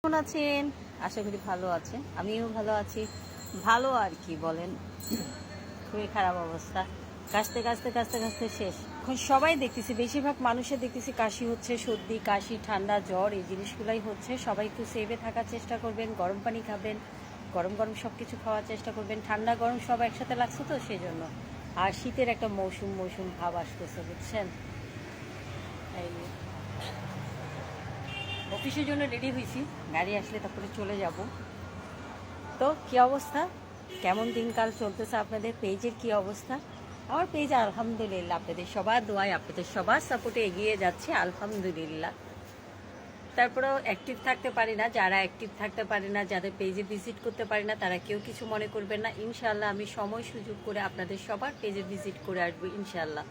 কেমন আছেন? আশা করি ভালো আছেন। আমিও ভালো আছি। ভালো আর কি বলেন, খুবই খারাপ অবস্থা। কাশতে কাশতে কাশতে কাশতে শেষ। এখন সবাই দেখতেছি, বেশিরভাগ মানুষের দেখতেছি কাশি হচ্ছে, সর্দি, কাশি, ঠান্ডা, জ্বর, এই জিনিসগুলাই হচ্ছে। সবাই একটু সেভে থাকার চেষ্টা করবেন, গরম পানি খাবেন, গরম গরম সব কিছু খাওয়ার চেষ্টা করবেন। ঠান্ডা গরম সব একসাথে লাগছে তো সেই জন্য। আর শীতের একটা মৌসুম মৌসুম ভাব আসতেছে, বুঝছেন? এই অফিসের জন্য রেডি হয়েছি, গাড়ি আসলে তারপরে চলে যাব। তো কি অবস্থা, কেমন দিনকাল চলতেছে আপনাদের? পেজের কি অবস্থা? আমার পেজ আলহামদুলিল্লাহ আপনাদের সবার দোয়ায়, আপনাদের সবার সাপোর্টে এগিয়ে যাচ্ছে আলহামদুলিল্লাহ। তারপরেও অ্যাক্টিভ থাকতে পারি না, যারা অ্যাক্টিভ থাকতে পারে না, যাদের পেজে ভিজিট করতে পারি না, তারা কেউ কিছু মনে করবেন না। ইনশাআল্লাহ আমি সময় সুযোগ করে আপনাদের সবার পেজে ভিজিট করে আসবো, ইনশাআল্লাহ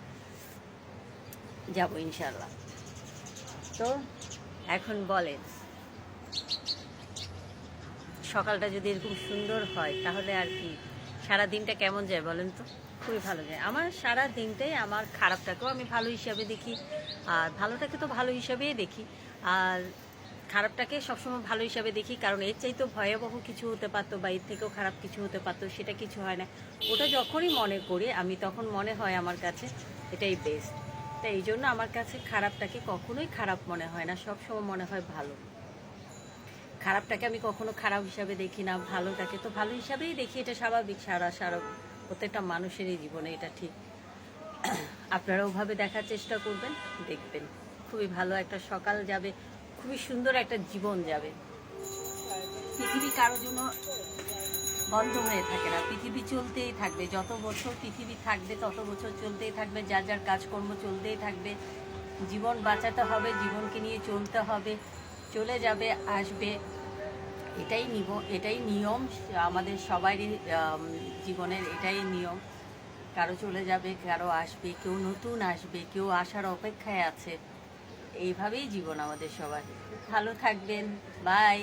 যাব ইনশাআল্লাহ। তো এখন বলেন, সকালটা যদি এরকম সুন্দর হয় তাহলে আর কি সারা দিনটা কেমন যায় বলেন তো? খুবই ভালো যায়। আমার সারা দিনটাই, আমার খারাপটাকেও আমি ভালো হিসাবে দেখি, আর ভালোটাকে তো ভালো হিসাবেই দেখি, আর খারাপটাকে সবসময় ভালো হিসাবে দেখি। কারণ এর চাইতে ভয়াবহ কিছু হতে পারতো বা এর থেকেও খারাপ কিছু হতে পারতো, সেটা কিছু হয় না। ওটা যখনই মনে করি আমি, তখন মনে হয় আমার কাছে এটাই বেস্ট। তাই এই জন্য আমার কাছে খারাপটাকে কখনোই খারাপ মনে হয় না, সবসময় মনে হয় ভালো। খারাপটাকে আমি কখনো খারাপ হিসাবে দেখি না, ভালোটাকে তো ভালো হিসাবেই দেখি। এটা স্বাভাবিক, সারা সারা প্রত্যেকটা মানুষেরই জীবনে এটা ঠিক। আপনারা ওভাবে দেখার চেষ্টা করবেন, দেখবেন খুবই ভালো একটা সকাল যাবে, খুবই সুন্দর একটা জীবন যাবে। পৃথিবী কারোর জন্য বন্ধ হয়ে থাকে না, পৃথিবী চলতেই থাকবে। যত বছর পৃথিবী থাকবে তত বছর চলতেই থাকবে, যার যার কাজকর্ম চলতেই থাকবে। জীবন বাঁচাতে হবে, জীবনকে নিয়ে চলতে হবে। চলে যাবে, আসবে, এটাই নিয়ম আমাদের সবারই জীবনের, এটাই নিয়ম। কারো চলে যাবে, কারো আসবে, কেউ নতুন আসবে, কেউ আসার অপেক্ষায় আছে। এইভাবেই জীবন আমাদের সবার। ভালো থাকবেন, বাই।